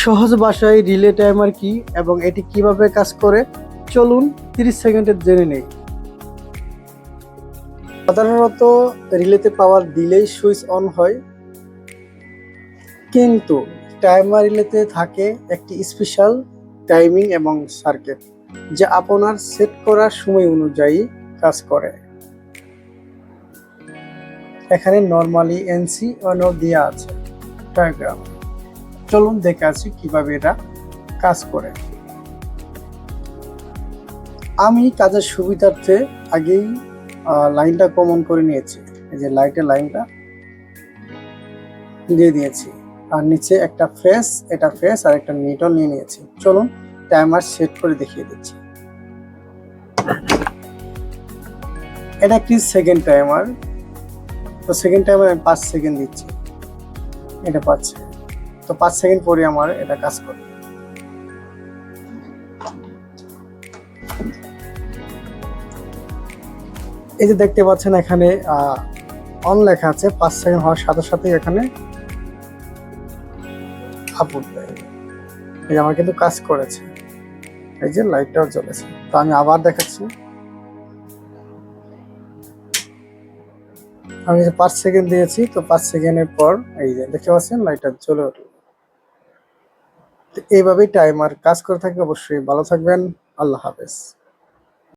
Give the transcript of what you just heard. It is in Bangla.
সহজ ভাষায় রিলে টাইমার কি এবং এটি কিভাবে কাজ করে চলুন 30 সেকেন্ডে জেনে নেই। সাধারণত রিলেতে পাওয়ার দিলেই সুইচ অন হয়, কিন্তু টাইমার রিলেতে থাকে একটি স্পেশাল টাইমিং এবং সার্কিট যা আপনার সেট করার সময় অনুযায়ী কাজ করে। এখানে নরমালি এনসি অনও দেওয়া আছে ডায়াগ্রাম। চলুন দেখে আসি কিভাবে এটা কাজ করে। আমি কাজের সুবিধার্থে আগেই লাইনটা কমন করে নিয়েছি। এই যে লাইটের লাইনটা দিয়ে দিয়েছি, আর নিচে একটা ফেস, এটা ফেস আর একটা নিটল নিয়ে নিয়েছি। চলুন টাইমার সেট করে দেখিয়ে দিচ্ছি। এটা একটি সেকেন্ড টাইমার, তো সেকেন্ড টাইমার আমি 5 সেকেন্ড দিচ্ছি। এটা 5 সেকেন্ড, তো 5 সেকেন্ড পরে আমার এটা কাজ করবে। এই যে দেখতে পাচ্ছেন এখানে অন লেখা আছে, 5 সেকেন্ড হওয়ার সাথে সাথে এখানে আপ উঠবে। এই আমার কিন্তু কাজ করেছে, এই যে লাইটটাও জ্বলেছে। তো আমি আবার দেখাচ্ছি। আমি যে 5 সেকেন্ড দিয়েছি, তো 5 সেকেন্ডের পর এই যে দেখতে পাচ্ছেন লাইটটা জ্বলে উঠল। তো এইভাবেই টাইমার কাজ করে থাকে। অবশ্যই ভালো থাকবেন। আল্লাহ হাফেজ।